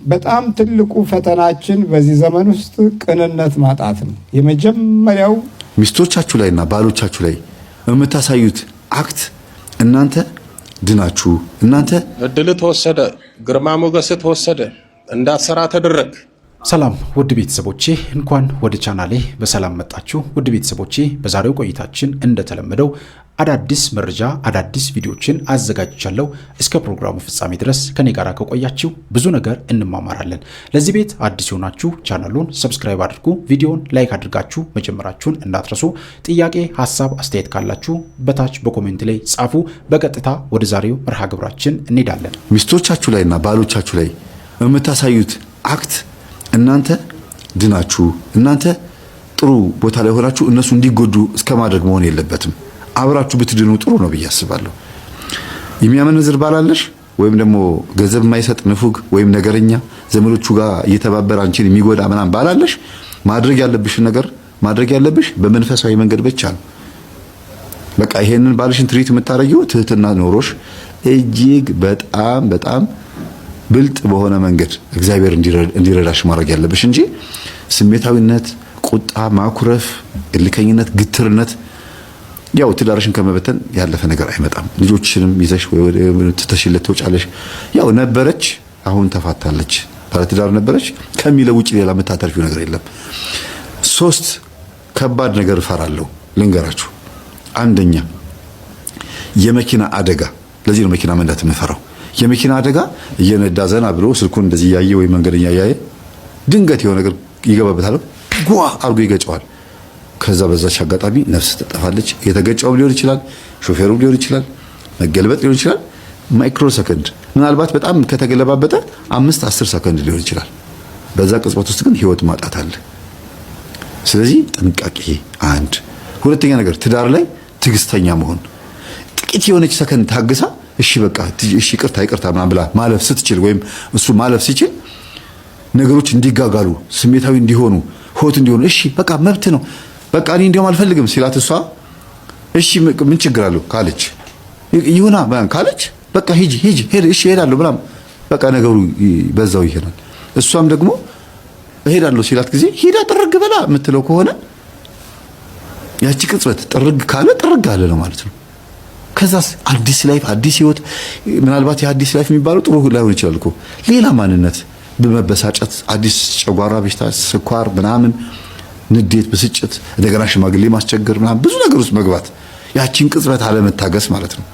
በጣም ትልቁ ፈተናችን በዚህ ዘመን ውስጥ ቅንነት ማጣት ነው። የመጀመሪያው ሚስቶቻችሁ ላይና ባሎቻችሁ ላይ የምታሳዩት አክት እናንተ ድናችሁ እናንተ እድል ተወሰደ፣ ግርማ ሞገስ ተወሰደ፣ እንዳትሰራ ተደረግ። ሰላም ውድ ቤተሰቦቼ እንኳን ወደ ቻናሌ በሰላም መጣችሁ። ውድ ቤተሰቦቼ በዛሬው ቆይታችን እንደተለመደው አዳዲስ መረጃ አዳዲስ ቪዲዮችን አዘጋጅቻለሁ። እስከ ፕሮግራሙ ፍጻሜ ድረስ ከኔ ጋር ከቆያችሁ ብዙ ነገር እንማማራለን። ለዚህ ቤት አዲስ ሆናችሁ ቻናሉን ሰብስክራይብ አድርጉ፣ ቪዲዮን ላይክ አድርጋችሁ መጀመራችሁን እንዳትረሱ። ጥያቄ፣ ሐሳብ፣ አስተያየት ካላችሁ በታች በኮሜንት ላይ ጻፉ። በቀጥታ ወደ ዛሬው መርሃ ግብራችን እንሄዳለን። ሚስቶቻችሁ ላይና ባሎቻችሁ ላይ የምታሳዩት አክት እናንተ ድናችሁ እናንተ ጥሩ ቦታ ላይ ሆናችሁ እነሱ እንዲጎዱ እስከማድረግ መሆን የለበትም። አብራችሁ ብትድኑ ጥሩ ነው ብዬ አስባለሁ። የሚያመነዝር ባላለሽ ወይም ደግሞ ገንዘብ የማይሰጥ ንፉግ ወይም ነገረኛ ዘመዶቹ ጋር እየተባበረ አንቺን የሚጎዳ ምናምን ባላለሽ ማድረግ ያለብሽ ነገር ማድረግ ያለብሽ በመንፈሳዊ መንገድ ብቻ ነው። በቃ ይሄንን ባልሽን ትሪት የምታረጊው ትህትና ኖሮሽ እጅግ በጣም ብልጥ በሆነ መንገድ እግዚአብሔር እንዲረዳሽ ማድረግ ያለብሽ እንጂ ስሜታዊነት፣ ቁጣ፣ ማኩረፍ፣ እልከኝነት፣ ግትርነት ያው ትዳርሽን ከመበተን ያለፈ ነገር አይመጣም። ልጆችንም ይዘሽ ወይ ትተሽለት ትወጫለሽ። ያው ነበረች አሁን ተፋታለች ባለትዳር ነበረች ከሚለው ውጪ ሌላ የምታተርፊው ነገር የለም። 3 ከባድ ነገር እፈራለሁ ልንገራችሁ። አንደኛ የመኪና አደጋ። ለዚህ ነው መኪና መንዳት የምፈራው። የመኪና አደጋ እየነዳ ዘና ብሎ ስልኩን እንደዚህ ያየ ወይ መንገደኛ ያየ ድንገት የሆነ ነገር ይገባበታል፣ ጓ አርጎ ይገጨዋል። ከዛ በዛች አጋጣሚ ነፍስ ትጠፋለች። የተገጨው ሊሆን ይችላል፣ ሾፌሩ ሊሆን ይችላል፣ መገልበጥ ሊሆን ይችላል። ማይክሮ ሰከንድ ምናልባት በጣም ከተገለባበጠ 5-10 ሰከንድ ሊሆን ይችላል። በዛ ቅጽበት ውስጥ ግን ህይወት ማጣት አለ። ስለዚህ ጥንቃቄ አንድ። ሁለተኛ ነገር ትዳር ላይ ትዕግስተኛ መሆን። ጥቂት የሆነች ሰከንድ ታግሳ እሺ በቃ እሺ ይቅርታ ምናምን ብላ ማለፍ ስትችል ወይም እሱ ማለፍ ሲችል ነገሮች እንዲጋጋሉ ስሜታዊ እንዲሆኑ ሆት እንዲሆኑ እሺ በቃ መብት ነው በቃ እኔ እንደውም አልፈልግም ሲላት እሷ እሺ ምን ችግር አለው ካለች ይሁና ካለች በቃ ሂጂ እሺ እሄዳለሁ ብላ በቃ ነገሩ በዛው ይሄናል። እሷም ደግሞ እሄዳለሁ ሲላት ጊዜ ሂዳ ጥርግ በላ የምትለው ከሆነ ያቺ ቅጽበት ጥርግ ካለ ጥርግ አለ ነው ማለት ነው። ከዛስ አዲስ ላይፍ አዲስ ህይወት ምናልባት የአዲስ ላይፍ የሚባለው ጥሩ ላይሆን ይችላል እኮ ሌላ ማንነት በመበሳጨት አዲስ ጨጓራ በሽታ፣ ስኳር ምናምን፣ ንዴት፣ ብስጭት፣ እንደገና ሽማግሌ ማስቸገር ምናምን ብዙ ነገር ውስጥ መግባት ያቺን ቅጽበት አለመታገስ ማለት ነው።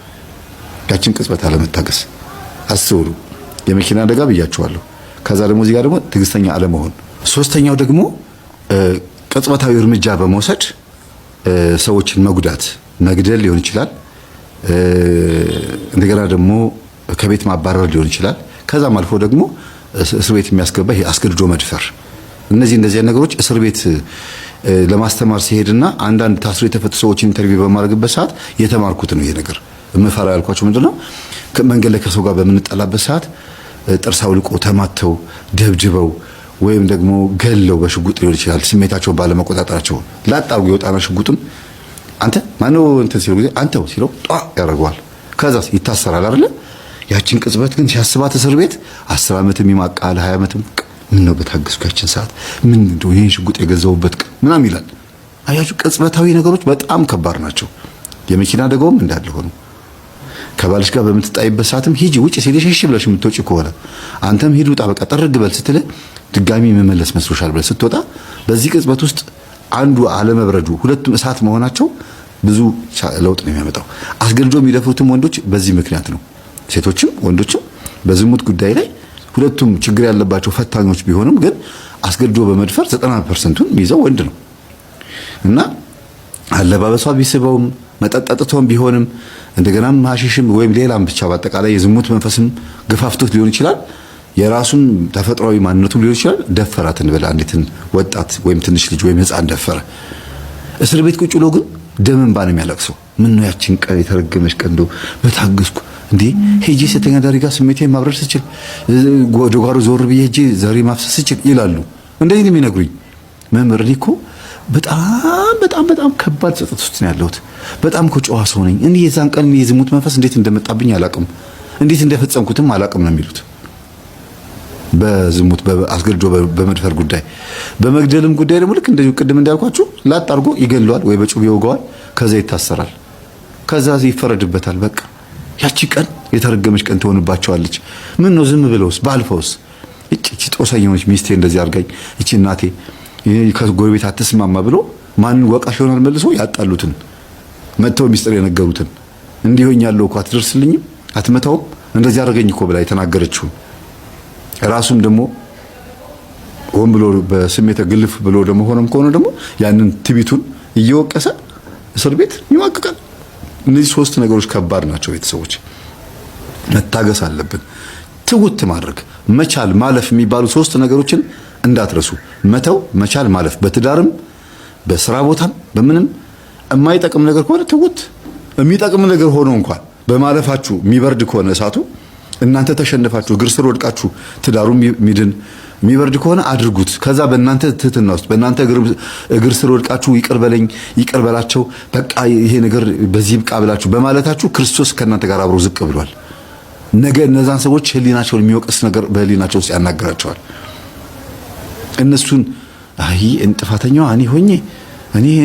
ያቺን ቅጽበት አለመታገስ አስቡ። የመኪና አደጋ ብያችኋለሁ። ከዛ ደግሞ እዚህ ጋር ደግሞ ትዕግስተኛ አለመሆን። ሶስተኛው ደግሞ ቅጽበታዊ እርምጃ በመውሰድ ሰዎችን መጉዳት፣ መግደል ሊሆን ይችላል። እንደገና ደግሞ ከቤት ማባረር ሊሆን ይችላል። ከዛም አልፎ ደግሞ እስር ቤት የሚያስገባ ይሄ አስገድዶ መድፈር። እነዚህ ነገሮች እስር ቤት ለማስተማር ሲሄድና አንዳንድ ታስሮ የተፈቱ ሰዎችን ኢንተርቪው በማድረግበት ሰዓት የተማርኩት ነው። ይሄ ነገር የምፈራ ያልኳቸው ምንድነው መንገድ ላይ ከሰው ጋር በምንጣላበት ሰዓት ጥርስ አውልቆ ተማተው ደብድበው ወይም ደግሞ ገለው በሽጉጥ ሊሆን ይችላል ስሜታቸውን ባለመቆጣጠራቸው ላጣው ይወጣና ሽጉጡን አንተ ማነው እንትን ሲለው ጊዜ አንተው ሲለው ጧ ያደርገዋል። ከዛስ ይታሰራል አይደለ? ያቺን ቅጽበት ግን ሲያስባት እስር ቤት 10 ዓመትም ይማቃል 20 ዓመትም ምን ነው በታገስኩ ያቺን ሰዓት ምን እንደው ይሄን ሽጉጥ የገዛውበት ምናምን ይላል። አያችሁ ቅጽበታዊ ነገሮች በጣም ከባድ ናቸው። የመኪና አደጋውም እንዳለ ሆኖ ከባልሽ ጋር በምትጣይበት ሰዓትም ሂጂ ውጪ ሲልሽ እሺ ብለሽ የምትወጪ ከሆነ አንተም ሂድ ውጣ በቃ ጥርግ በል ስትል ድጋሚ መመለስ መስሎሻል ብለህ ስትወጣ በዚህ ቅጽበት ውስጥ አንዱ አለመብረዱ ሁለቱም እሳት መሆናቸው ብዙ ለውጥ ነው የሚያመጣው። አስገድዶ የሚደፍሩትም ወንዶች በዚህ ምክንያት ነው። ሴቶችም ወንዶችም በዝሙት ጉዳይ ላይ ሁለቱም ችግር ያለባቸው ፈታኞች ቢሆኑም ግን አስገድዶ በመድፈር 90%ን የሚይዘው ወንድ ነው እና አለባበሷ ቢስበውም መጠጣጥቶም ቢሆንም እንደገናም ሐሺሽም ወይም ሌላም ብቻ በአጠቃላይ የዝሙት መንፈስም ገፋፍቶት ሊሆን ይችላል። የራሱን ተፈጥሯዊ ማንነቱ ሊሆን ይችላል። ደፈራት እንበል አንዲትን ወጣት ወይም ትንሽ ልጅ ወይም ህፃን ደፈረ። እስር ቤት ቁጭ ብሎ ግን ደም እንባ ነው የሚያለቅሰው። ምን ነው ያቺን ቀን የተረገመች ቀን እንደው በታገስኩ እንዴ ሄጄ ሴተኛ ዳሪ ጋር ስሜቴን ማብረር ስችል ወደ ጓሮ ዞር ብዬ ሄጄ ዘሬ ማፍሰስ ስችል ይላሉ። እንደዚህ ነው የሚነግሩኝ። መምህር እኔ እኮ በጣም ከባድ ጸጸት ውስጥ ነው ያለሁት። በጣም እኮ ጨዋ ሰው ነኝ። እኔ የዛን ቀን የዝሙት መንፈስ እንዴት እንደመጣብኝ አላቅም፣ እንዴት እንደፈጸምኩትም አላቅም ነው የሚሉት። በዝሙት በአስገድዶ በመድፈር ጉዳይ በመግደልም ጉዳይ ደግሞ ልክ እንደዚህ ቅድም እንዳልኳችሁ ላጥ አድርጎ ይገለዋል ወይ በጩቤ ይወጋዋል ከዛ ይታሰራል ከዛ ይፈረድበታል በቃ ያቺ ቀን የተረገመች ቀን ትሆንባቸዋለች ምን ነው ዝም ብለውስ ባልፈውስ እቺ ጦሰኞች ሚስቴ እንደዚህ አርጋኝ እቺ እናቴ ከጎረቤት አትስማማ ብሎ ማን ወቃሽ ይሆናል መልሶ ያጣሉትን መተው ሚስጥር የነገሩትን እንዲሆኛለው እኮ አትደርስልኝም አትመታውም እንደዚህ አርገኝ እኮ ብላ የተናገረችው ራሱም ደግሞ ሆን ብሎ በስሜተ ግልፍ ብሎ ደግሞ ሆነም ከሆነ ደግሞ ያንን ትቢቱን እየወቀሰ እስር ቤት ይማቀቃል እነዚህ ሶስት ነገሮች ከባድ ናቸው ቤተሰቦች መታገስ አለብን ትውት ማድረግ መቻል ማለፍ የሚባሉ ሶስት ነገሮችን እንዳትረሱ መተው መቻል ማለፍ በትዳርም በስራ ቦታም በምንም የማይጠቅም ነገር ከሆነ ትውት የሚጠቅም ነገር ሆኖ እንኳን በማለፋችሁ የሚበርድ ከሆነ እሳቱ እናንተ ተሸነፋችሁ እግር ስር ወድቃችሁ ትዳሩ ሚድን የሚበርድ ከሆነ አድርጉት ከዛ በእናንተ ትህትና ውስጥ በእናንተ እግር ስር ወድቃችሁ ይቅር በለኝ ይቅር በላቸው በቃ ይሄ ነገር በዚህ ብቃ ብላችሁ በማለታችሁ ክርስቶስ ከእናንተ ጋር አብሮ ዝቅ ብሏል ነገ እነዛን ሰዎች ህሊናቸውን የሚወቅስ ነገር በህሊናቸው ውስጥ ያናግራቸዋል እነሱን አይ እንጥፋተኛው እኔ ሆኜ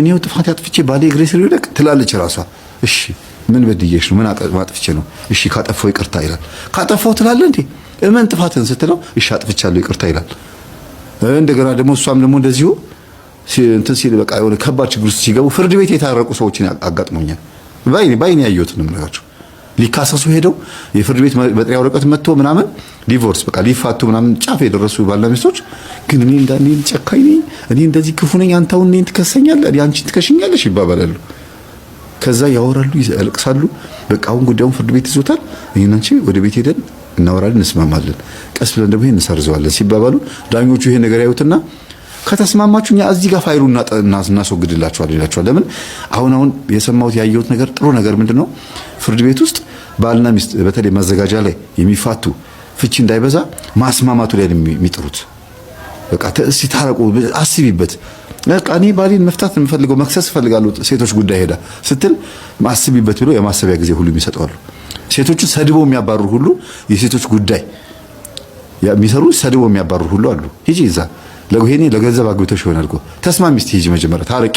እኔው ጥፋት ያጥፍቼ ባሌ እግሬ ስር ይወድቅ ትላለች ራሷ እሺ ምን በድየሽ ነው ምን አጥፍቼ ነው እሺ ካጠፋው ይቅርታ ይላል ካጠፋው ትላለህ እንዴ እመን ጥፋትን ስትለው እሺ አጥፍቻለሁ ይቅርታ ይላል እንደገና ደግሞ እሷም ደግሞ እንደዚሁ እንትን ሲል በቃ የሆነ ከባድ ችግር ውስጥ ሲገቡ ፍርድ ቤት የታረቁ ሰዎችን አጋጥሞኛል ባይኔ ያየሁት ነው የምነግራችሁ ሊካሰሱ ሄደው የፍርድ ቤት መጥሪያ ወረቀት መጥቶ ምናምን ዲቮርስ በቃ ሊፋቱ ምናምን ጫፍ የደረሱ ባልና ሚስቶች ግን እኔ እንዳኔ ጨካኝ ነኝ እኔ እንደዚህ ክፉ ነኝ አንተው እኔን ትከሰኛለህ እኔ አንቺ ትከሽኛለሽ ይባባላሉ ከዛ ያወራሉ ይልቅሳሉ በቃ አሁን ጉዳዩን ፍርድ ቤት ይዞታል እኔና አንቺ ወደ ቤት ሄደን እናወራለን እንስማማለን ቀስ ብለን ደግሞ ይሄን እንሰርዘዋለን ሲባባሉ ዳኞቹ ይሄ ነገር ያዩትና ከተስማማችሁኛ እዚህ ጋር ፋይሉን እናስወግድላችኋለን ይላችኋል ለምን አሁን የሰማሁት ያየሁት ነገር ጥሩ ነገር ምንድነው ፍርድ ቤት ውስጥ ባልና ሚስት በተለይ መዘጋጃ ላይ የሚፋቱ ፍቺ እንዳይበዛ ማስማማቱ ላይ የሚጥሩት በቃ ሲታረቁ አስቢበት በቃ እኔ ባሌን መፍታት የምፈልገው መክሰስ ፈልጋለሁ ሴቶች ጉዳይ ሄዳ ስትል ማስቢበት ብሎ የማሰቢያ ጊዜ ሁሉ የሚሰጣሉ ሴቶችን ሰድበው የሚያባርሩ ሁሉ የሴቶች ጉዳይ የሚሰሩ ሰድበው የሚያባርሩ ሁሉ አሉ ሂጂ እዛ ለጎሄኔ ለገንዘብ አግብተሽ ይሆናል እኮ ተስማሚ እስቲ ሂጂ መጀመሪያ ታረቂ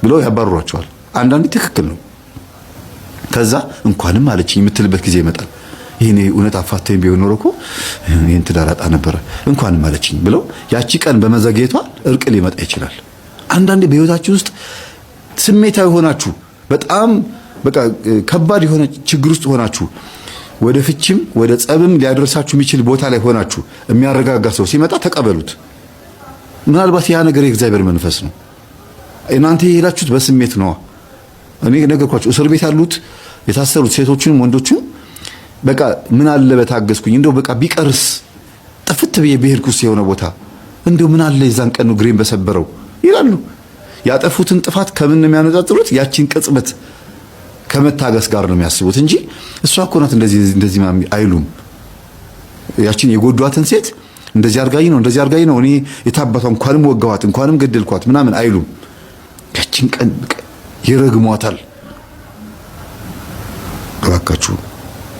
ብለው ያባርሯቸዋል አንዳንዴ ትክክል ነው ከዛ እንኳንም አለችኝ የምትልበት ጊዜ ይመጣል ይሄኔ እውነት አፋተኝ ቢሆን ኖሮ እኮ ይሄን ትዳራጣ ነበር እንኳንም አለችኝ ብለው ያቺ ቀን በመዘግየቷ እርቅ ሊመጣ ይችላል አንዳንዴ በህይወታችሁ ውስጥ ስሜታዊ ሆናችሁ በጣም በቃ ከባድ የሆነ ችግር ውስጥ ሆናችሁ ወደ ፍቺም ወደ ጸብም ሊያደርሳችሁ የሚችል ቦታ ላይ ሆናችሁ የሚያረጋጋ ሰው ሲመጣ ተቀበሉት ምናልባት ያ ነገር የእግዚአብሔር መንፈስ ነው እናንተ የሄዳችሁት በስሜት ነው እኔ ነገርኳችሁ እስር ቤት ያሉት የታሰሩት ሴቶችንም ወንዶችም በቃ ምን አለ በታገስኩኝ እንደው በቃ ቢቀርስ ጥፍት በየብሔርኩስ የሆነ ቦታ እንደው ምን አለ የዛን ቀን ግሬን በሰበረው ይላሉ ያጠፉትን ጥፋት ከምን ነው የሚያነጻጽሩት ያቺን ቅጽበት ከመታገስ ጋር ነው የሚያስቡት እንጂ እሷ እኮ ናት እንደዚህ አይሉም ያቺን የጎዷትን ሴት እንደዚህ አርጋኝ ነው እኔ የታባቷ እንኳንም ወጋዋት እንኳንም ገደልኳት ምናምን አይሉም ያቺን ቀን ይረግሟታል እባካችሁ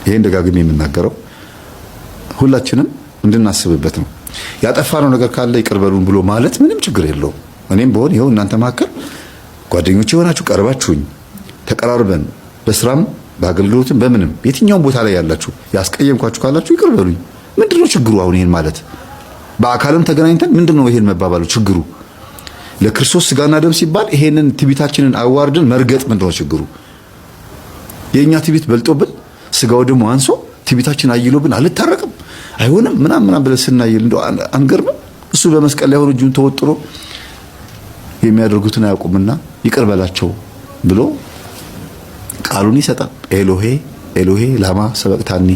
ይሄን ደጋግሜ የምናገረው ሁላችንም እንድናስብበት ነው ያጠፋነው ነገር ካለ ይቅርበሉን ብሎ ማለት ምንም ችግር የለውም እኔም በሆነ ይኸው እናንተ ማከር ጓደኞቼ ሆናችሁ ቀርባችሁኝ ተቀራርበን በስራም በአገልግሎትም በምንም የትኛውም ቦታ ላይ ያላችሁ ያስቀየምኳችሁ ካላችሁ ይቅርበሉኝ ምንድነው ችግሩ አሁን ይሄን ማለት በአካልም ተገናኝተን ምንድነው ይሄን መባባሉ ችግሩ ለክርስቶስ ስጋና ደም ሲባል ይሄንን ትቢታችንን አዋርደን መርገጥ ምንድነው ችግሩ የኛ ትቢት በልጦብን ስጋው ደግሞ አንሶ ትቢታችን አይሎብን አልታረቅም አይሆንም ምናምን ብለን ስናይል እንደው አንገርም እሱ በመስቀል ላይ ሆኖ እጁን ተወጥሮ የሚያደርጉትን አያውቁምና ይቅር በላቸው ብሎ ቃሉን ይሰጣል ኤሎሄ ላማ ሰበቅታኒ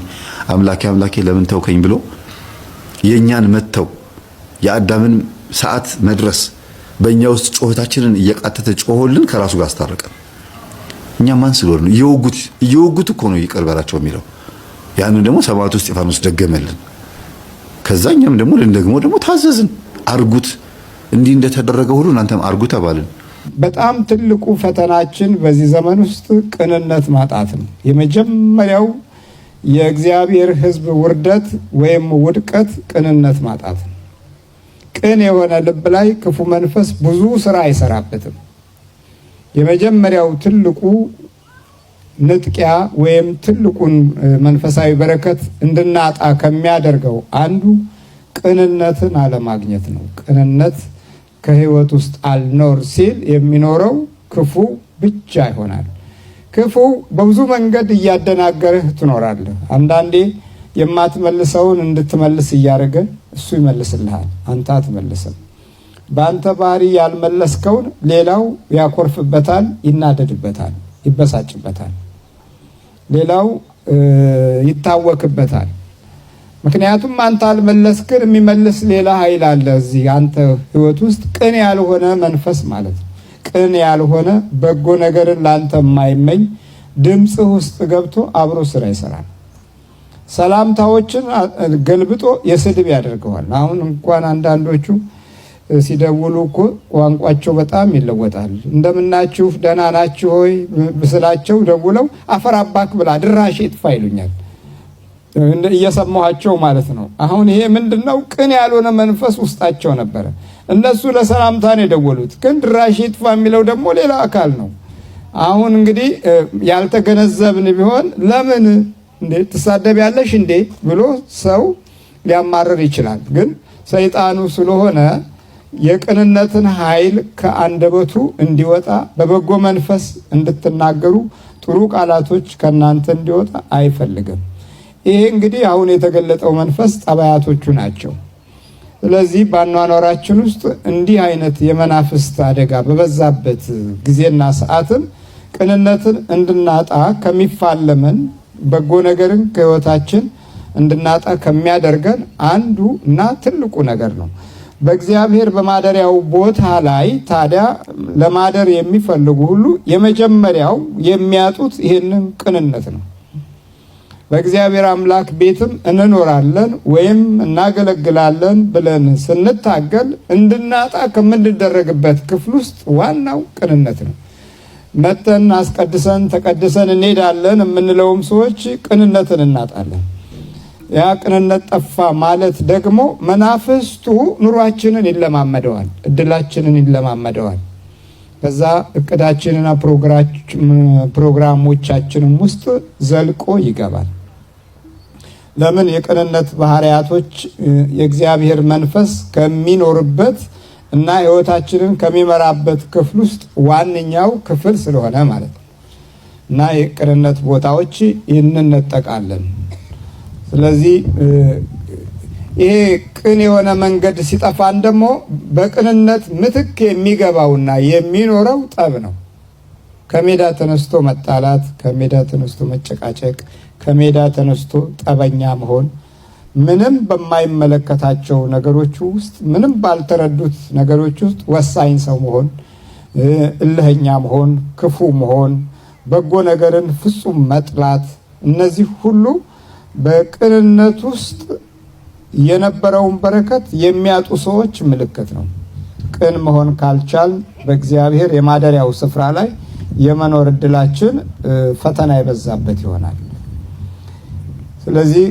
አምላኬ ለምን ተውከኝ ብሎ የኛን መተው የአዳምን ሰዓት መድረስ በእኛ ውስጥ ጮህታችንን እየቃተተ ጮሆልን ከራሱ ጋር አስታረቀን እኛ ማን ስለሆነ ነው እየወጉት እኮ ነው ይቅር በላቸው የሚለው ያንን ደግሞ ሰማዕቱ እስጢፋኖስ ደገመልን ከዛኛም ደግሞ ደግሞ ታዘዝን አርጉት እንዲህ እንደተደረገ ሁሉ እናንተም አርጉ ተባልን በጣም ትልቁ ፈተናችን በዚህ ዘመን ውስጥ ቅንነት ማጣት ነው የመጀመሪያው የእግዚአብሔር ሕዝብ ውርደት ወይም ውድቀት ቅንነት ማጣት ነው። ቅን የሆነ ልብ ላይ ክፉ መንፈስ ብዙ ስራ አይሰራበትም። የመጀመሪያው ትልቁ ንጥቂያ ወይም ትልቁን መንፈሳዊ በረከት እንድናጣ ከሚያደርገው አንዱ ቅንነትን አለማግኘት ነው። ቅንነት ከህይወት ውስጥ አልኖር ሲል የሚኖረው ክፉ ብቻ ይሆናል። ክፉ በብዙ መንገድ እያደናገረህ ትኖራለህ። አንዳንዴ የማትመልሰውን እንድትመልስ እያደረገ እሱ ይመልስልሃል፣ አንተ አትመልስም። በአንተ ባህሪ ያልመለስከውን ሌላው ያኮርፍበታል፣ ይናደድበታል፣ ይበሳጭበታል፣ ሌላው ይታወክበታል። ምክንያቱም አንተ አልመለስክን፣ የሚመልስ ሌላ ኃይል አለ እዚህ አንተ ህይወት ውስጥ። ቅን ያልሆነ መንፈስ ማለት ነው። ቅን ያልሆነ በጎ ነገርን ላንተ የማይመኝ ድምፅህ ውስጥ ገብቶ አብሮ ስራ ይሰራል። ሰላምታዎችን ገልብጦ የስድብ ያደርገዋል። አሁን እንኳን አንዳንዶቹ ሲደውሉ እኮ ቋንቋቸው በጣም ይለወጣል። እንደምናችሁ ደህና ናችሁ ሆይ ብስላቸው ደውለው አፈር አባክ ብላ ድራሽ ይጥፋ ይሉኛል። እየሰማኋቸው ማለት ነው። አሁን ይሄ ምንድነው? ቅን ያልሆነ መንፈስ ውስጣቸው ነበረ። እነሱ ለሰላምታ ነው የደወሉት፣ ግን ድራሽ ይጥፋ የሚለው ደግሞ ሌላ አካል ነው። አሁን እንግዲህ ያልተገነዘብን ቢሆን ለምን እንዴ ትሳደቢያለሽ እንዴ ብሎ ሰው ሊያማርር ይችላል። ግን ሰይጣኑ ስለሆነ የቅንነትን ኃይል ከአንደበቱ እንዲወጣ በበጎ መንፈስ እንድትናገሩ ጥሩ ቃላቶች ከናንተ እንዲወጣ አይፈልግም። ይሄ እንግዲህ አሁን የተገለጠው መንፈስ ጠባያቶቹ ናቸው። ስለዚህ በአኗኗራችን ውስጥ እንዲህ አይነት የመናፍስት አደጋ በበዛበት ጊዜና ሰዓትን ቅንነትን እንድናጣ ከሚፋለመን በጎ ነገርን ከህይወታችን እንድናጣ ከሚያደርገን አንዱ እና ትልቁ ነገር ነው። በእግዚአብሔር በማደሪያው ቦታ ላይ ታዲያ ለማደር የሚፈልጉ ሁሉ የመጀመሪያው የሚያጡት ይህንን ቅንነት ነው። በእግዚአብሔር አምላክ ቤትም እንኖራለን ወይም እናገለግላለን ብለን ስንታገል እንድናጣ ከምንደረግበት ክፍል ውስጥ ዋናው ቅንነት ነው። መተን አስቀድሰን ተቀድሰን እንሄዳለን የምንለውም ሰዎች ቅንነትን እናጣለን። ያ ቅንነት ጠፋ ማለት ደግሞ መናፍስቱ ኑሯችንን ይለማመደዋል፣ እድላችንን ይለማመደዋል። ከዛ እቅዳችንና ፕሮግራሞቻችንም ውስጥ ዘልቆ ይገባል። ለምን? የቅንነት ባህሪያቶች የእግዚአብሔር መንፈስ ከሚኖርበት እና ህይወታችንን ከሚመራበት ክፍል ውስጥ ዋነኛው ክፍል ስለሆነ ማለት ነው። እና የቅንነት ቦታዎች እንነጠቃለን። ስለዚህ ይሄ ቅን የሆነ መንገድ ሲጠፋን ደግሞ በቅንነት ምትክ የሚገባውና የሚኖረው ጠብ ነው። ከሜዳ ተነስቶ መጣላት፣ ከሜዳ ተነስቶ መጨቃጨቅ፣ ከሜዳ ተነስቶ ጠበኛ መሆን፣ ምንም በማይመለከታቸው ነገሮች ውስጥ ምንም ባልተረዱት ነገሮች ውስጥ ወሳኝ ሰው መሆን፣ እልህኛ መሆን፣ ክፉ መሆን፣ በጎ ነገርን ፍጹም መጥላት፣ እነዚህ ሁሉ በቅንነት ውስጥ የነበረውን በረከት የሚያጡ ሰዎች ምልክት ነው። ቅን መሆን ካልቻል በእግዚአብሔር የማደሪያው ስፍራ ላይ የመኖር እድላችን ፈተና የበዛበት ይሆናል። ስለዚህ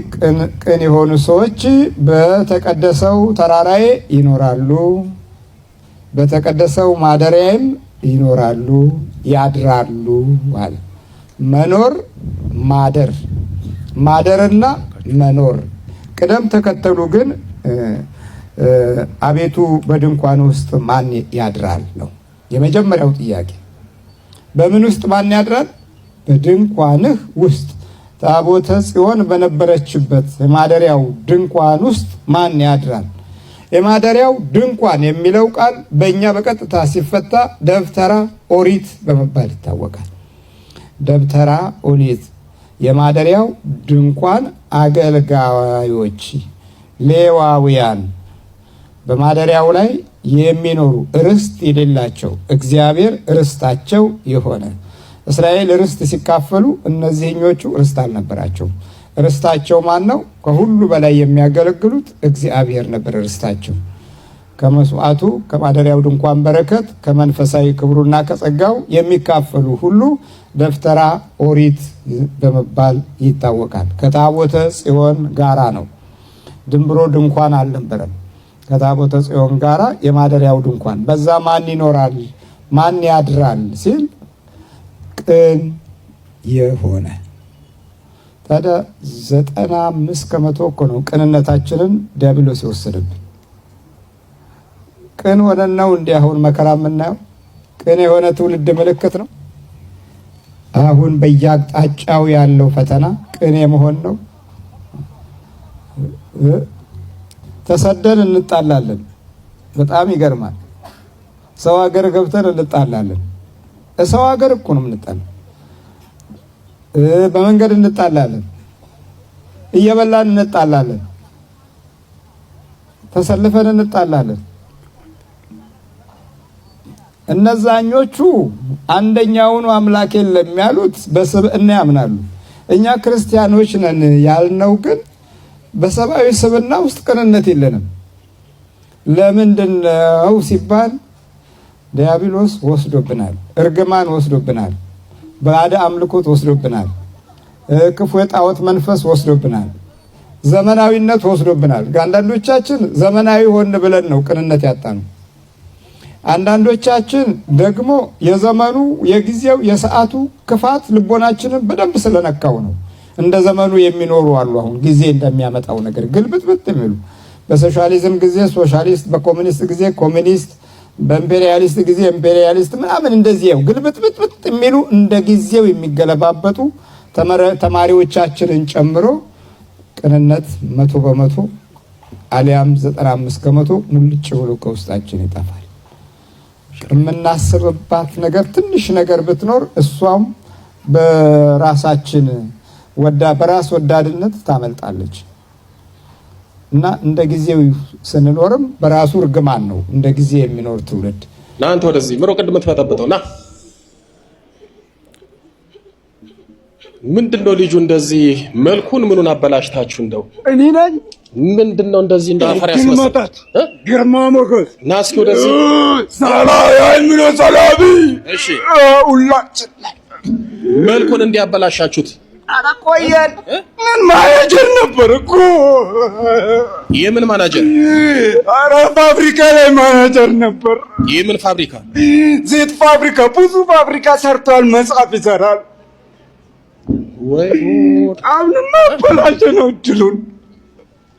ቅን የሆኑ ሰዎች በተቀደሰው ተራራዬ ይኖራሉ፣ በተቀደሰው ማደሪያዬም ይኖራሉ፣ ያድራሉ ማለት መኖር፣ ማደር፣ ማደርና መኖር ቅደም ተከተሉ ግን አቤቱ በድንኳን ውስጥ ማን ያድራል ነው የመጀመሪያው ጥያቄ። በምን ውስጥ ማን ያድራል? በድንኳንህ ውስጥ። ታቦተ ጽዮን በነበረችበት የማደሪያው ድንኳን ውስጥ ማን ያድራል? የማደሪያው ድንኳን የሚለው ቃል በእኛ በቀጥታ ሲፈታ ደብተራ ኦሪት በመባል ይታወቃል። ደብተራ ኦሪት የማደሪያው ድንኳን አገልጋዮች ሌዋውያን በማደሪያው ላይ የሚኖሩ ርስት የሌላቸው እግዚአብሔር ርስታቸው የሆነ እስራኤል ርስት ሲካፈሉ እነዚህኞቹ ርስት አልነበራቸውም። ርስታቸው ማን ነው? ከሁሉ በላይ የሚያገለግሉት እግዚአብሔር ነበር ርስታቸው። ከመስዋዕቱ ከማደሪያው ድንኳን በረከት ከመንፈሳዊ ክብሩና ከጸጋው የሚካፈሉ ሁሉ ደብተራ ኦሪት በመባል ይታወቃል። ከታቦተ ጽዮን ጋራ ነው። ድንብሮ ድንኳን አልነበረም። ከታቦተ ጽዮን ጋራ የማደሪያው ድንኳን በዛ ማን ይኖራል ማን ያድራል ሲል ቅን የሆነ ታዲያ 95% እኮ ነው ቅንነታችንን ዲያብሎስ ይወሰደብን። ቅን ሆነን ነው እንዲህ አሁን መከራ የምናየው። ቅን የሆነ ትውልድ ምልክት ነው። አሁን በየአቅጣጫው ያለው ፈተና ቅን የመሆን ነው። ተሰደን እንጣላለን። በጣም ይገርማል። ሰው ሀገር ገብተን እንጣላለን። ሰው ሀገር እኮ ነው የምንጣላው። በመንገድ እንጣላለን። እየበላን እንጣላለን። ተሰልፈን እንጣላለን። እነዛኞቹ አንደኛውን አምላክ የለም ያሉት በስብዕና ያምናሉ። እኛ ክርስቲያኖች ነን ያልነው ግን በሰብአዊ ስብዕና ውስጥ ቅንነት የለንም። ለምንድነው ሲባል ዲያብሎስ ወስዶብናል፣ እርግማን ወስዶብናል፣ ባዕድ አምልኮት ወስዶብናል፣ ክፉ የጣዖት መንፈስ ወስዶብናል፣ ዘመናዊነት ወስዶብናል። አንዳንዶቻችን ዘመናዊ ሆን ብለን ነው ቅንነት ያጣነው። አንዳንዶቻችን ደግሞ የዘመኑ የጊዜው የሰዓቱ ክፋት ልቦናችንን በደንብ ስለነካው ነው። እንደ ዘመኑ የሚኖሩ አሉ። አሁን ጊዜ እንደሚያመጣው ነገር ግልብጥብጥ የሚሉ በሶሻሊዝም ጊዜ ሶሻሊስት፣ በኮሙኒስት ጊዜ ኮሙኒስት፣ በኢምፔሪያሊስት ጊዜ ኢምፔሪያሊስት ምናምን እንደዚህ ነው ግልብጥብጥ የሚሉ እንደ ጊዜው የሚገለባበጡ ተማሪዎቻችንን ጨምሮ ቅንነት 100% አሊያም 95% ሙልጭ ብሎ ከውስጣችን ይጠፋል። የምናስብባት ነገር ትንሽ ነገር ብትኖር እሷም በራሳችን በራስ ወዳድነት ታመልጣለች እና እንደ ጊዜው ስንኖርም በራሱ እርግማን ነው እንደ ጊዜ የሚኖር ትውልድ። ናንተ ወደዚህ ምሮ ቅድም ተፈጠበጠው ና ምንድነው ልጁ እንደዚህ መልኩን ምኑን አበላሽታችሁ እንደው እኔ ነኝ ምንድነው እንደዚህ እንደ አፈር ያስመሰል ግርማ ሞገስ ናስኪ ወደዚህ ሰላም ሰላቢ እሺ ሁላችን መልኩን እንዲያበላሻችሁት አቆየን። ምን ማናጀር ነበር እኮ የምን ማናጀር? አረ ፋብሪካ ላይ ማናጀር ነበር። የምን ፋብሪካ? ዘይት ፋብሪካ። ብዙ ፋብሪካ ሰርቷል። መጽሐፍ ይሰራል። ወይ አሁንማ በላቸ ነው እድሉን።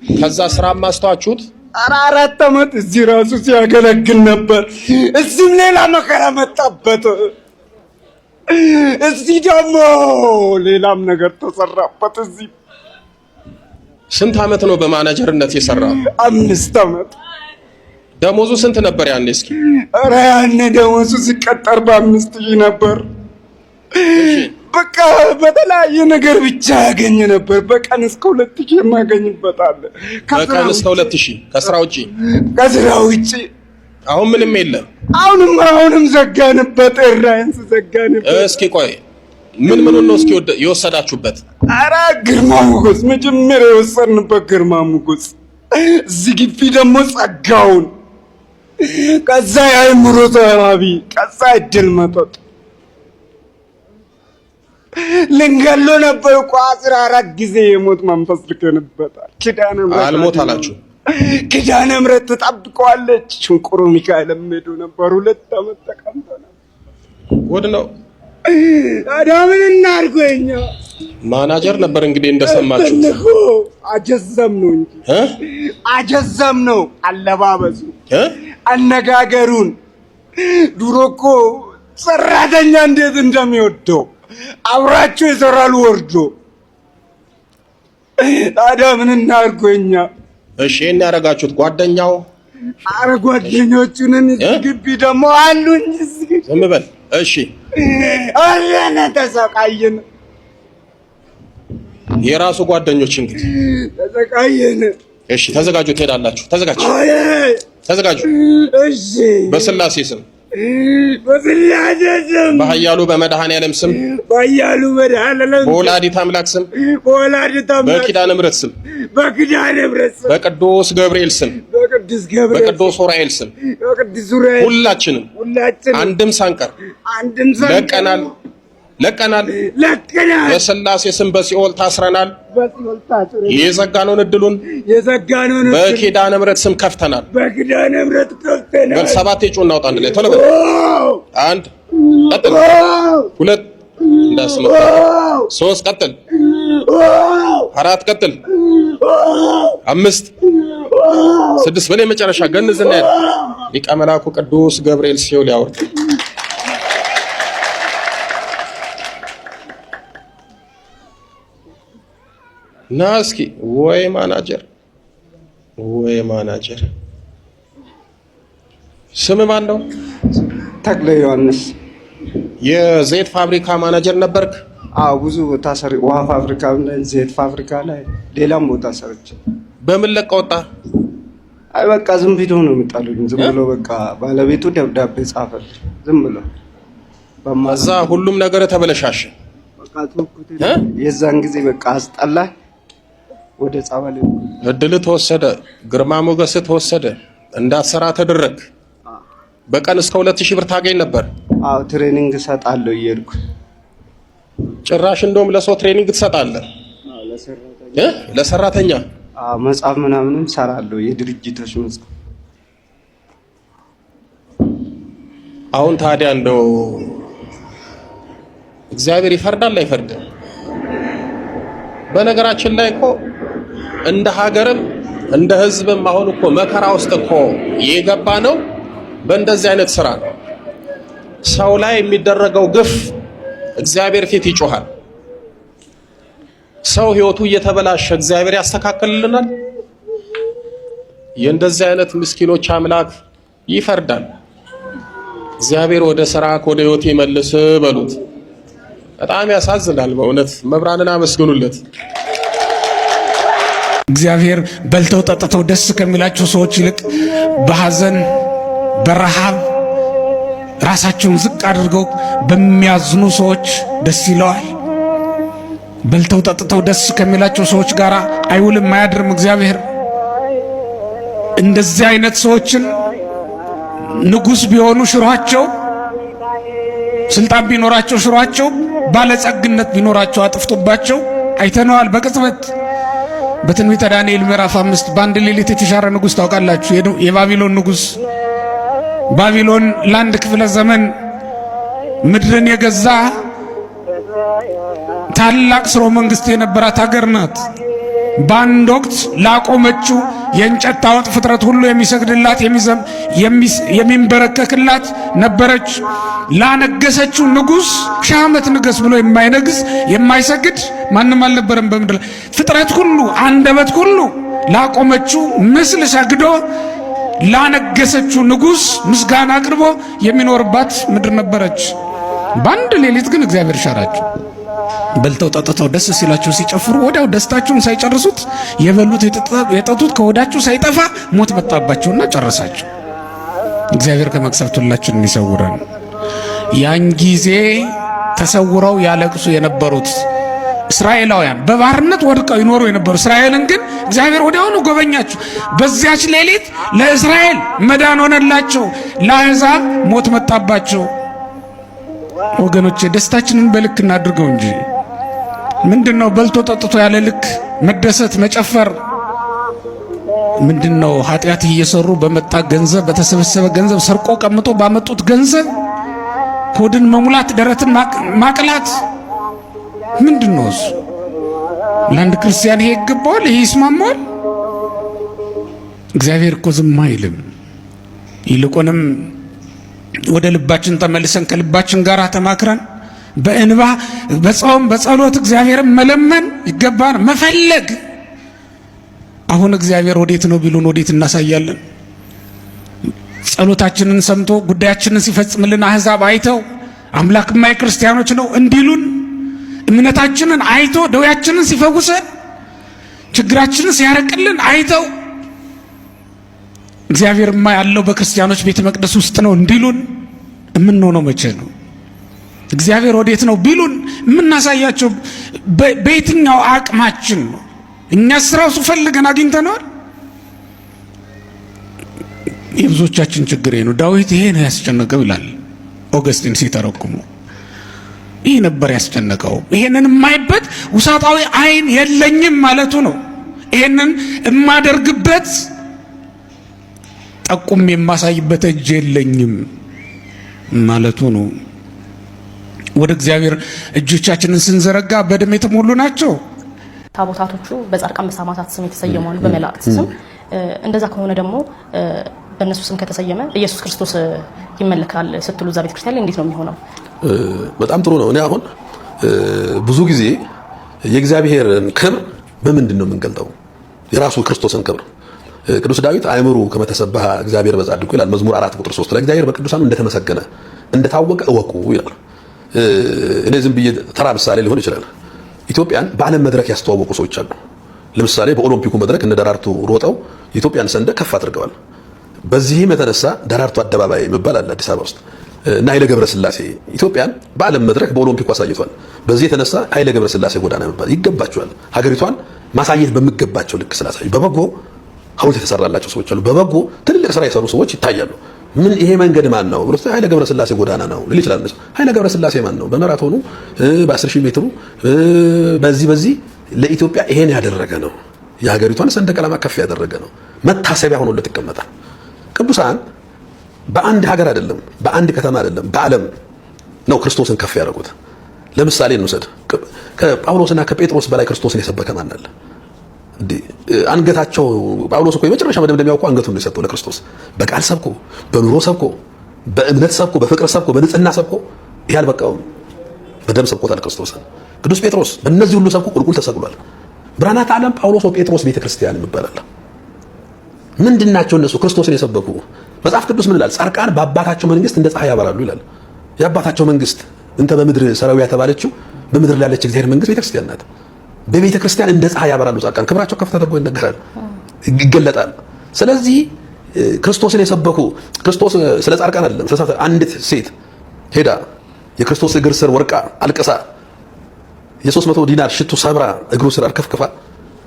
ከዛ ስራ ማስተዋችሁት? አረ 4 ዓመት እዚህ ራሱ ሲያገለግል ነበር። እዚህም ሌላ መከራ መጣበት። እዚህ ደግሞ ሌላም ነገር ተሰራበት። እዚህ ስንት ዓመት ነው በማናጀርነት የሰራው? 5 ዓመት። ደሞዙ ስንት ነበር ያኔ? እስኪ ኧረ ያኔ ደሞዙ ሲቀጠር በ5000 ነበር። በቃ በተለያየ ነገር ብቻ ያገኘ ነበር። በቀን እስከ 2000 የማገኝበታል። በቀን እስከ 2000 ከስራ ውጪ? ከስራ ውጪ። አሁን ምንም የለም። አሁንም ዘጋንበት። ራይንስ ዘጋንበት። እስኪ ቆይ ምን ነው እስኪ የወሰዳችሁበት? ኧረ ግርማ ሞገስ መጀመሪያ የወሰድንበት ግርማ ሞገስ፣ እዚህ ግቢ ደግሞ ጸጋውን፣ ከዛ የአእምሮ ተራቢ፣ ከዛ እድል መጠጥ ልንገሎ ነበር እኮ 14 ጊዜ የሞት መንፈስ ልከንበታል። ኪዳነ ምሕረት አልሞት አላችሁ? ኪዳነ ምሕረት ተጣብቀዋለች። ሽንቁሩ ሚካኤል ሄዶ ነበር 2 ዓመት ተቀምጠናል። ወድ ነው አዳምን እናርጎኛ ማናጀር ነበር እንግዲህ እንደሰማችሁ። አጀዘም ነው እንጂ አጀዘም ነው። አለባበሱ አነጋገሩን ድሮ እኮ ሰራተኛ እንዴት እንደሚወደው አብራቸው ይሰራሉ ወርዶ። ታዲያ ምን እናርጎኛ? እሺ እኔ ያረጋችሁት ጓደኛው? አረ ጓደኞቹን ግቢ ደግሞ አሉ እንጂ ዝም በል እሺ። አረነ ተሰቃየን። የራሱ ጓደኞች እንግዲህ ተሰቃየን። እሺ ተዘጋጁ፣ ትሄዳላችሁ። ተዘጋጁ። እሺ በስላሴ ስም፣ በስላሴ ስም፣ በኃያሉ በመድኃኔዓለም ስም፣ በኃያሉ በመድኃኔዓለም ስም፣ በወላዲተ አምላክ ስም፣ በወላዲተ አምላክ፣ በኪዳነ ምሕረት ስም፣ በኪዳነ ምሕረት ስም፣ በቅዱስ ገብርኤል ስም፣ በቅዱስ ዑራኤል ስም ሁላችንም አንድም ሳንቀር ለቀናል። በስላሴ ስም በሲኦል ታስረናል። የዘጋነውን እድሉን በኪዳነ ምሕረት ስም ከፍተናል። ሰባት የጮህ እናውጣ አንድ ላይ ቶሎ በል። 1 ቀጥል፣ 2 እንዳስመጣ፣ 3 ቀጥል፣ 4 ቀጥል፣ 5 6 በላይ መጨረሻ ገንዝና ሊቀ መላኩ ቅዱስ ገብርኤል ሲኦል ያወርድ። ናስኪ ወይ ማናጀር ስም ማን ነው? ተክለ ዮሐንስ። የዘይት ፋብሪካ ማናጀር ነበርክ? አዎ ብዙ ቦታ ውሃ ፋብሪካ ላይ፣ ዘይት ፋብሪካ ላይ፣ ሌላም ቦታ ሰርቼ። በምን ለቀ ወጣ? አይ በቃ ዝም ብሎ ነው የሚጣሉኝ። ዝም ብሎ በቃ ባለቤቱ ደብዳቤ ጻፈልኝ። ዝም ብሎ እዛ ሁሉም ነገር ተበለሻሸ። በቃ ተወኩት። የዛን ጊዜ በቃ አስጠላኝ። ወደ ጻባለ እድል ተወሰደ፣ ግርማ ሞገስ ተወሰደ፣ እንዳትሰራ ተደረግ። በቀን እስከ 2000 ብር ታገኝ ነበር። አዎ ትሬኒንግ እሰጣለሁ እየሄድኩ። ጭራሽ እንደውም ለሰው ትሬኒንግ ትሰጣለህ? ለሰራተኛ? አዎ መጽሐፍ ምናምንም ሰራለሁ፣ የድርጅቶች መጽሐፍ። አሁን ታዲያ እንደው እግዚአብሔር ይፈርዳል አይፈርድም? በነገራችን ላይ እኮ እንደ ሀገርም እንደ ሕዝብም አሁን እኮ መከራ ውስጥ እኮ የገባ ነው በእንደዚህ አይነት ስራ ነው። ሰው ላይ የሚደረገው ግፍ እግዚአብሔር ፊት ይጮሃል። ሰው ህይወቱ እየተበላሸ እግዚአብሔር ያስተካክልልናል? የእንደዚህ አይነት ምስኪኖች አምላክ ይፈርዳል። እግዚአብሔር ወደ ስራ ወደ ህይወት ይመልስ በሉት። በጣም ያሳዝናል በእውነት። መብራንን አመስግኑለት። እግዚአብሔር በልተው ጠጥተው ደስ ከሚላቸው ሰዎች ይልቅ በሐዘን በረሃብ ራሳቸውን ዝቅ አድርገው በሚያዝኑ ሰዎች ደስ ይለዋል። በልተው ጠጥተው ደስ ከሚላቸው ሰዎች ጋር አይውልም አያድርም እግዚአብሔር። እንደዚህ አይነት ሰዎችን ንጉሥ ቢሆኑ ሽሯቸው፣ ስልጣን ቢኖራቸው ሽሯቸው፣ ባለጸግነት ቢኖራቸው አጥፍቶባቸው አይተነዋል በቅጽበት። በትንቢተ ዳንኤል ምዕራፍ 5 በአንድ ሌሊት የተሻረ ንጉሥ ታውቃላችሁ? የባቢሎን ንጉሥ። ባቢሎን ለአንድ ክፍለ ዘመን ምድርን የገዛ ታላቅ ስርወ መንግስት የነበራት ሀገር ናት። በአንድ ወቅት ላቆመችው የእንጨት ጣዖት ፍጥረት ሁሉ የሚሰግድላት የሚንበረከክላት ነበረች። ላነገሰችው ንጉሥ 1000 ዓመት ንገስ ብሎ የማይነግስ የማይሰግድ ማንም አልነበረም በምድር። ፍጥረት ሁሉ አንደበት ሁሉ ላቆመችው ምስል ሰግዶ ላነገሰችው ንጉሥ ምስጋና አቅርቦ የሚኖርባት ምድር ነበረች። በአንድ ሌሊት ግን እግዚአብሔር ሻራቸው። በልተው ጠጥተው ደስ ሲላቸው ሲጨፍሩ ወዲያው ደስታቸውን ሳይጨርሱት የበሉት የጠጡት ከሆዳቸው ሳይጠፋ ሞት መጣባቸውና ጨረሳቸው። እግዚአብሔር ከመቅሰፍት ሁላችንን ይሰውረን። ያን ጊዜ ተሰውረው ያለቅሱ የነበሩት እስራኤላውያን በባርነት ወድቀው ይኖሩ የነበሩ እስራኤልን ግን እግዚአብሔር ወዲያውኑ ጎበኛቸው። በዚያች ሌሊት ለእስራኤል መዳን ሆነላቸው፣ ለአሕዛብ ሞት መጣባቸው። ወገኖቼ ደስታችንን በልክ እናድርገው እንጂ ምንድነው በልቶ ጠጥቶ ያለ ልክ መደሰት መጨፈር? ምንድነው ኃጢአት እየሰሩ በመጣ ገንዘብ በተሰበሰበ ገንዘብ ሰርቆ ቀምጦ ባመጡት ገንዘብ ሆድን መሙላት ደረትን ማቅላት? ምንድነው እሱ? ለአንድ ክርስቲያን ይሄ ይገባዋል? ይሄ ይስማማዋል? እግዚአብሔር እኮ ዝም አይልም። ይልቁንም ወደ ልባችን ተመልሰን ከልባችን ጋር ተማክረን በእንባ በጾም በጸሎት እግዚአብሔርን መለመን ይገባን፣ መፈለግ። አሁን እግዚአብሔር ወዴት ነው ቢሉን ወዴት እናሳያለን? ጸሎታችንን ሰምቶ ጉዳያችንን ሲፈጽምልን አሕዛብ አይተው አምላክ ማይ ክርስቲያኖች ነው እንዲሉን እምነታችንን አይቶ ደዌያችንን ሲፈውሰን ችግራችንን ሲያረቅልን አይተው እግዚአብሔርማ ያለው በክርስቲያኖች ቤተ መቅደስ ውስጥ ነው እንዲሉን የምንሆነው መቼ ነው? እግዚአብሔር ወዴት ነው ቢሉን የምናሳያቸው በየትኛው አቅማችን ነው? እኛ ስራው ፈልገን አግኝተነዋል? የብዙዎቻችን ችግር ነው። ዳዊት ይሄ ነው ያስጨነቀው ይላል ኦገስቲን ሲተረጉሙ። ይህ ነበር ያስጨነቀው። ይሄንን የማይበት ውሳጣዊ አይን የለኝም ማለቱ ነው። ይሄንን የማደርግበት ጠቁም የማሳይበት እጅ የለኝም ማለቱ ነው። ወደ እግዚአብሔር እጆቻችንን ስንዘረጋ በደም የተሞሉ ናቸው። ታቦታቶቹ በጻድቃን በሰማዕታት ስም የተሰየሙ አሉ፣ በመላእክት ስም። እንደዛ ከሆነ ደግሞ በእነሱ ስም ከተሰየመ ኢየሱስ ክርስቶስ ይመለካል ስትሉ እዛ ቤተክርስቲያን ላይ እንዴት ነው የሚሆነው? በጣም ጥሩ ነው። እኔ አሁን ብዙ ጊዜ የእግዚአብሔርን ክብር በምንድን ነው የምንገልጠው? የራሱ ክርስቶስን ክብር ቅዱስ ዳዊት አእምሩ ከመተሰበሃ እግዚአብሔር በጻድቁ ይላል መዝሙር 4 ቁጥር 3 ላይ እግዚአብሔር በቅዱሳኑ እንደተመሰገነ እንደታወቀ እወቁ ይላል። እኔ ዝም ብዬ ተራ ምሳሌ ሊሆን ይችላል። ኢትዮጵያን በዓለም መድረክ ያስተዋወቁ ሰዎች አሉ። ለምሳሌ በኦሎምፒኩ መድረክ እነ ደራርቱ ሮጠው የኢትዮጵያን ሰንደቅ ከፍ አድርገዋል። በዚህም የተነሳ ደራርቱ አደባባይ የሚባል አለ አዲስ አበባ ውስጥ እና ኃይለ ገብረስላሴ ኢትዮጵያን በዓለም መድረክ በኦሎምፒኩ አሳይቷል። በዚህ የተነሳ ኃይለ ገብረስላሴ ጎዳና የሚባል ይገባቸዋል። ሀገሪቷን ማሳየት በሚገባቸው ልክ ስላሳዩ በበጎ ሐውልት የተሰራላቸው ሰዎች አሉ። በበጎ ትልልቅ ስራ የሰሩ ሰዎች ይታያሉ። ምን ይሄ መንገድ ማን ነው ብሎ ኃይለ ገብረስላሴ ጎዳና ነው ሊል ይችላል። ኃይለ ገብረስላሴ ማን ነው? በማራቶኑ በ10000 ሜትሩ በዚህ ለኢትዮጵያ ይሄን ያደረገ ነው። የሀገሪቷን ሰንደቅ ዓላማ ከፍ ያደረገ ነው። መታሰቢያ ሆኖለት ይቀመጣል። ቅዱሳን በአንድ ሀገር አይደለም፣ በአንድ ከተማ አይደለም፣ በዓለም ነው ክርስቶስን ከፍ ያደረጉት። ለምሳሌ እንውሰድ። ከጳውሎስና ከጴጥሮስ በላይ ክርስቶስን የሰበከ ማን አለ? አንገታቸው ጳውሎስ እኮ የመጨረሻ መደምደሚያው እኮ አንገቱን ነው የሰጠው ለክርስቶስ። በቃል ሰብኮ፣ በኑሮ ሰብኮ፣ በእምነት ሰብኮ፣ በፍቅር ሰብኮ፣ በንጽህና ሰብኮ ይሄ አልበቃውም። በደም ሰብኮታል ክርስቶስን። ቅዱስ ጴጥሮስ በእነዚህ ሁሉ ሰብኮ ቁልቁል ተሰቅሏል። ብርሃናተ ዓለም ጳውሎስ ወጴጥሮስ ቤተክርስቲያን ይባላል። ምንድናቸው እነሱ? ክርስቶስን የሰበኩ። መጽሐፍ ቅዱስ ምን ይላል? ጻድቃን በአባታቸው መንግስት እንደ ፀሐይ ያበራሉ ይላል። የአባታቸው መንግስት እንተ በምድር ሰራዊያ የተባለችው በምድር ላይ ያለች እግዚአብሔር መንግስት ቤተክርስቲያን ናት። በቤተ ክርስቲያን እንደ ፀሐይ ያበራሉ ጻድቃን፣ ክብራቸው ከፍ ተደርጎ ይነገራል፣ ይገለጣል። ስለዚህ ክርስቶስን የሰበኩ ክርስቶስ ስለ ጻድቃን አይደለም። አንዲት ሴት ሄዳ የክርስቶስ እግር ስር ወርቃ አልቅሳ የ300 ዲናር ሽቱ ሰብራ እግሩ ስር አርከፍክፋ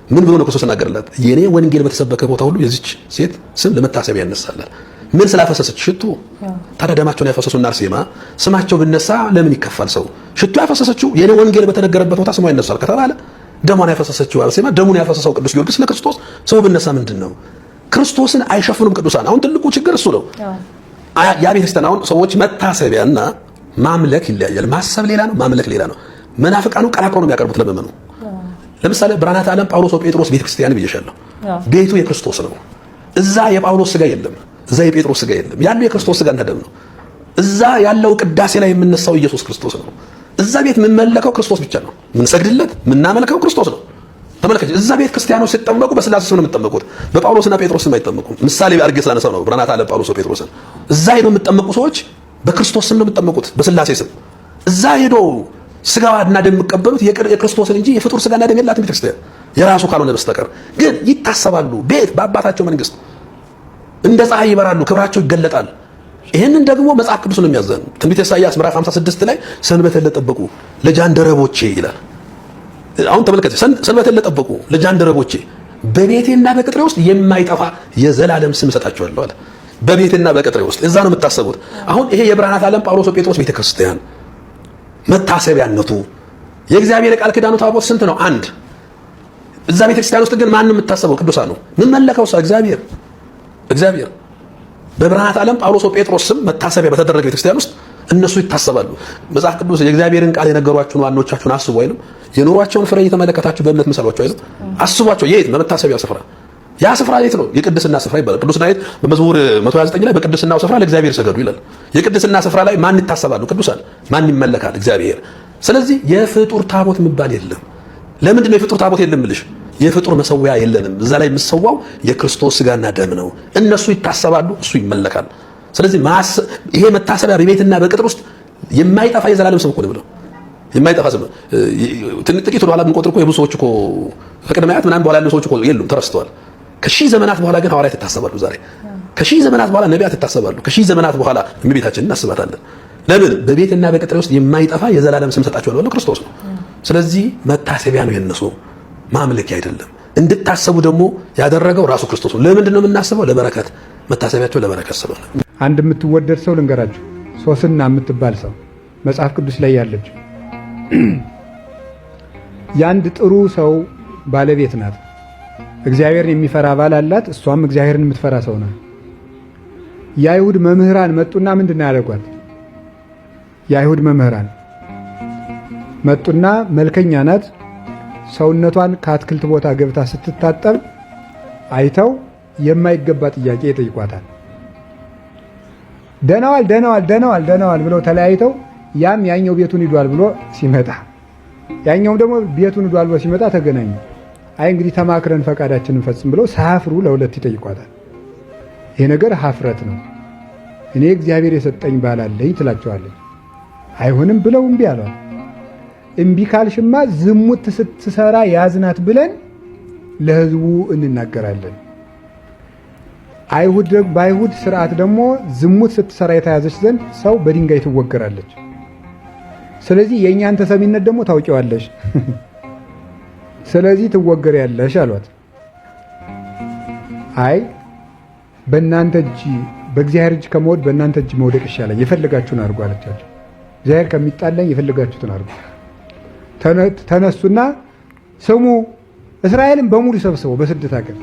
ምን ብሎ ነው ክርስቶስ ተናገረላት? የኔ ወንጌል በተሰበከ ቦታ ሁሉ የዚች ሴት ስም ለመታሰቢያ ያነሳላል። ምን ስላፈሰሰች? ሽቱ። ታዲያ ደማቸውን ያፈሰሱና አርሴማ ስማቸው ብነሳ ለምን ይከፋል ሰው? ሽቱ ያፈሰሰችው የኔ ወንጌል በተነገረበት ቦታ ስሟ ይነሳል ከተባለ ደሟን ያፈሰሰችው አርሴማ፣ ደሙን ያፈሰሰው ቅዱስ ጊዮርጊስ ለክርስቶስ ሰው ብነሳ ምንድነው? ክርስቶስን አይሸፍኑም ቅዱሳን። አሁን ትልቁ ችግር እሱ ነው። ያ ቤተክርስቲያን አሁን ሰዎች መታሰቢያና ማምለክ ይለያያል። ማሰብ ሌላ ነው፣ ማምለክ ሌላ ነው። መናፍቃኑ ቀላቅለው ነው የሚያቀርቡት ለመመኑ። ለምሳሌ ብርሃናተ ዓለም ጳውሎስ ወጴጥሮስ ቤተክርስቲያን ብዬሻለሁ። ቤቱ የክርስቶስ ነው። እዛ የጳውሎስ ስጋ የለም፣ እዛ የጴጥሮስ ስጋ የለም። ያለው የክርስቶስ ስጋና ደም ነው። እዛ ያለው ቅዳሴ ላይ የምነሳው ኢየሱስ ክርስቶስ ነው። እዛ ቤት የምንመለከው ክርስቶስ ብቻ ነው። የምንሰግድለት የምናመልከው ክርስቶስ ነው። ተመልከች፣ እዛ ቤት ክርስቲያኖች ሲጠመቁ በስላሴ ስም ነው የሚጠመቁት፣ በጳውሎስና ጴጥሮስ ስም አይጠመቁም። ምሳሌ አድርጌ ስላነሳው ነው ብርሃናተ ዓለም ጳውሎስ ወጴጥሮስን። እዛ ሄደው የሚጠመቁ ሰዎች በክርስቶስ ስም ነው የሚጠመቁት፣ በስላሴ ስም። እዛ ሄደው ስጋዋና ደም የሚቀበሉት የክርስቶስን እንጂ የፍጡር ስጋና ደም የላትም ቤተክርስቲያን የራሱ ካልሆነ በስተቀር። ግን ይታሰባሉ። ቤት በአባታቸው መንግስት እንደ ፀሐይ ይበራሉ፣ ክብራቸው ይገለጣል። ይህንን ደግሞ መጽሐፍ ቅዱስ ነው የሚያዘን። ትንቢተ ኢሳይያስ ምዕራፍ 56 ላይ ሰንበትን ለጠበቁ ለጃንደረቦቼ ይላል። አሁን ተመልከቱ፣ ሰንበትን ለጠበቁ ለጃንደረቦቼ በቤቴና በቅጥሬ ውስጥ የማይጠፋ የዘላለም ስም እሰጣቸዋለሁ አለ። በቤቴና በቅጥሬ ውስጥ እዛ ነው የምታሰቡት። አሁን ይሄ የብርሃናተ ዓለም ጳውሎስ ወጴጥሮስ ቤተክርስቲያን መታሰቢያነቱ የእግዚአብሔር ቃል ኪዳኑ ታቦት ስንት ነው? አንድ። እዛ ቤተክርስቲያን ውስጥ ግን ማን ነው የምታሰበው? ቅዱሳን ነው። ምን መለከው? እግዚአብሔር በብርሃናተ ዓለም ጳውሎስ ወጴጥሮስ ስም መታሰቢያ በተደረገ ቤተክርስቲያን ውስጥ እነሱ ይታሰባሉ። መጽሐፍ ቅዱስ የእግዚአብሔርን ቃል የነገሯችሁን ዋኖቻችሁን አስቡ አይልም? የኑሯቸውን ፍሬ እየተመለከታችሁ በእምነት ምሰሏቸው አይልም? አስቧቸው። የት? በመታሰቢያው ስፍራ። ያ ስፍራ የት ነው? የቅድስና ስፍራ ይባላል። ቅዱስ ዳዊት በመዝሙር 129 ላይ በቅድስናው ስፍራ ለእግዚአብሔር ሰገዱ ይላል። የቅድስና ስፍራ ላይ ማን ይታሰባሉ? ቅዱሳን። ማን ይመለካል? እግዚአብሔር። ስለዚህ የፍጡር ታቦት የሚባል የለም። ለምንድን ነው የፍጡር ታቦት የለም ብልሽ? የፍጡር መሰዊያ የለንም። እዛ ላይ የምሰዋው የክርስቶስ ስጋና ደም ነው። እነሱ ይታሰባሉ፣ እሱ ይመለካል። ስለዚህ ይሄ መታሰቢያ በቤትና በቅጥር ውስጥ የማይጠፋ የዘላለም ስም እኮ ነው ብለው የማይጠፋ ስም። ጥቂት ወደ ኋላ ብንቆጥር እኮ የብዙ ሰዎች እኮ ከቅድመ አያት ምናምን በኋላ ያሉ ሰዎች እኮ የሉም፣ ተረስተዋል። ከሺህ ዘመናት በኋላ ግን ሐዋርያት ይታሰባሉ። ዛሬ ከሺህ ዘመናት በኋላ ነቢያት ይታሰባሉ። ከሺህ ዘመናት በኋላ እመቤታችንን እናስባታለን። ለምን? በቤትና በቅጥሬ ውስጥ የማይጠፋ የዘላለም ስም ሰጣቸዋለሁ ክርስቶስ ነው። ስለዚህ መታሰቢያ ነው የነሱ፣ ማምለኪያ አይደለም። እንድታሰቡ ደግሞ ያደረገው ራሱ ክርስቶስ ነው። ለምንድን ነው የምናስበው? ለበረከት፣ መታሰቢያቸው ለበረከት ስለሆነ። አንድ የምትወደድ ሰው ልንገራችሁ፣ ሶስና የምትባል ሰው መጽሐፍ ቅዱስ ላይ ያለች የአንድ ጥሩ ሰው ባለቤት ናት። እግዚአብሔርን የሚፈራ ባል አላት። እሷም እግዚአብሔርን የምትፈራ ሰው ናት። የአይሁድ መምህራን መጡና ምንድን ያደርጓት? የአይሁድ መምህራን መጡና መልከኛ ናት፣ ሰውነቷን ከአትክልት ቦታ ገብታ ስትታጠብ አይተው የማይገባ ጥያቄ ይጠይቋታል። ደናዋል ብለው ተለያይተው ያም ያኛው ቤቱን ሂዷል ብሎ ሲመጣ ያኛውም ደግሞ ቤቱን ሂዷል ብሎ ሲመጣ ተገናኙ። አይ እንግዲህ ተማክረን ፈቃዳችንን ፈጽም ብለው ሳያፍሩ ለሁለት ይጠይቋታል። ይሄ ነገር ሀፍረት ነው፣ እኔ እግዚአብሔር የሰጠኝ ባል አለኝ ትላቸዋለች። አይሆንም ብለው እምቢ አሏል። እምቢ ካልሽማ ዝሙት ስትሰራ ያዝናት ብለን ለሕዝቡ እንናገራለን። በአይሁድ ስርዓት ደግሞ ዝሙት ስትሰራ የተያዘች ዘንድ ሰው በድንጋይ ትወገራለች። ስለዚህ የእኛን ተሰሚነት ደግሞ ታውቂዋለሽ፣ ስለዚህ ትወገሪያለሽ አሏት። አይ በእናንተ እጅ በእግዚአብሔር እጅ ከመውደቅ በእናንተ እጅ መውደቅ ይሻላል፣ የፈለጋችሁን አድርጉ አለቻቸው። እግዚአብሔር ከሚጣላኝ የፈለጋችሁትን አድርጉ። ተነሱና ስሙ፣ እስራኤልን በሙሉ ሰብስበው በስደት ሀገር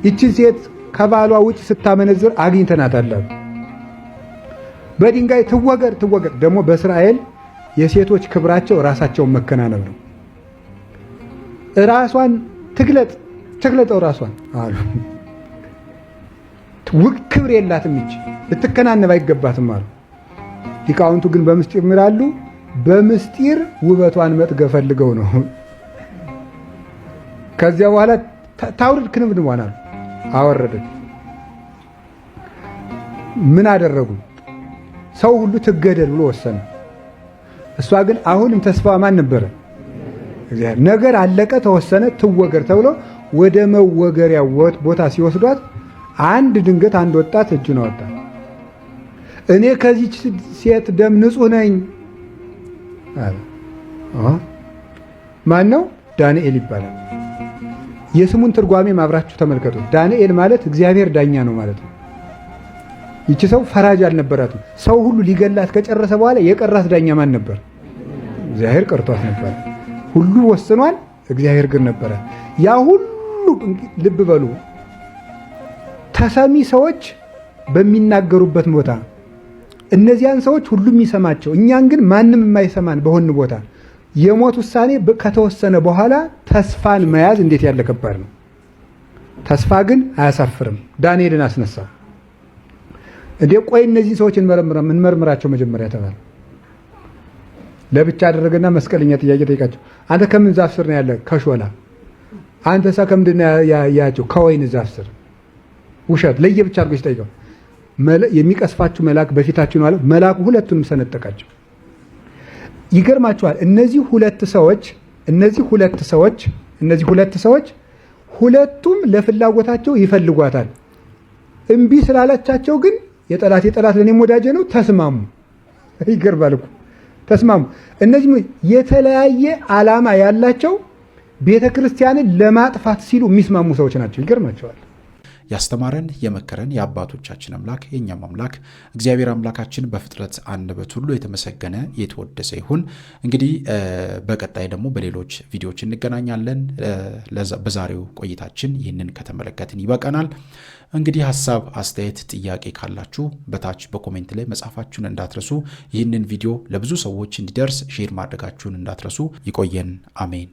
ይችን ሴት ከባሏ ውጭ ስታመነዝር አግኝተናታል። በድንጋይ ትወገር። ደግሞ በእስራኤል የሴቶች ክብራቸው ራሳቸውን መከናነብ ነው። ራሷን ትግለጠው ራሷን አሉ። ክብር የላትም ይች ልትከናነብ አይገባትም አሉ። ሊቃውንቱ ግን በምስጢር ምራሉ። በምስጢር ውበቷን መጥገብ ፈልገው ነው። ከዚያ በኋላ ታውርድ ክንብንቧን አሉ። አወረደች። ምን አደረጉ? ሰው ሁሉ ትገደል ብሎ ወሰነ። እሷ ግን አሁንም ተስፋ ማን ነበረ? እግዚአብሔር። ነገር አለቀ፣ ተወሰነ፣ ትወገር ተብሎ ወደ መወገሪያ ቦታ ሲወስዷት ድንገት አንድ ወጣት እጁን አወጣ። እኔ ከዚች ሴት ደም ንጹሕ ነኝ አለ። ማን ነው? ዳንኤል ይባላል። የስሙን ትርጓሜ ማብራችሁ ተመልከቱ። ዳንኤል ማለት እግዚአብሔር ዳኛ ነው ማለት ነው። ይቺ ሰው ፈራጅ አልነበራትም። ሰው ሁሉ ሊገላት ከጨረሰ በኋላ የቀራት ዳኛ ማን ነበር? እግዚአብሔር ቀርቷት ነበር። ሁሉ ወስኗል፣ እግዚአብሔር ግን ነበረ። ያ ሁሉ ልብ በሉ፣ ተሰሚ ሰዎች በሚናገሩበት ቦታ እነዚያን ሰዎች ሁሉ የሚሰማቸው፣ እኛን ግን ማንም የማይሰማን በሆን ቦታ የሞት ውሳኔ ከተወሰነ በኋላ ተስፋን መያዝ እንዴት ያለ ከባድ ነው። ተስፋ ግን አያሳፍርም። ዳንኤልን አስነሳ። እንዴ ቆይ እነዚህ ሰዎች እንመርምራቸው መጀመሪያ ተባለ። ለብቻ አደረገና መስቀለኛ ጥያቄ ጠይቃቸው። አንተ ከምን ዛፍ ስር ነው ያለ? ከሾላ። አንተሳ ከምንድን ያያቸው? ከወይን ዛፍ ስር። ውሸት ለየብቻ አድርጎ ሲጠይቀው የሚቀስፋችሁ መልአክ በፊታችሁ ነው አለ። መልአኩ ሁለቱንም ሰነጠቃቸው። ይገርማችኋል። እነዚህ ሁለት ሰዎች ሁለቱም ለፍላጎታቸው ይፈልጓታል። እምቢ ስላላቻቸው ግን የጠላት ለኔም ወዳጄ ነው ተስማሙ። ይገርማል እኮ ተስማሙ። እነዚህ የተለያየ ዓላማ ያላቸው ቤተክርስቲያንን ለማጥፋት ሲሉ የሚስማሙ ሰዎች ናቸው። ይገርማቸዋል። ያስተማረን የመከረን የአባቶቻችን አምላክ የእኛም አምላክ እግዚአብሔር አምላካችን በፍጥረት አንደበት ሁሉ የተመሰገነ የተወደሰ ይሁን። እንግዲህ በቀጣይ ደግሞ በሌሎች ቪዲዮዎች እንገናኛለን። በዛሬው ቆይታችን ይህንን ከተመለከትን ይበቃናል። እንግዲህ ሀሳብ፣ አስተያየት፣ ጥያቄ ካላችሁ በታች በኮሜንት ላይ መጻፋችሁን እንዳትረሱ። ይህንን ቪዲዮ ለብዙ ሰዎች እንዲደርስ ሼር ማድረጋችሁን እንዳትረሱ። ይቆየን። አሜን።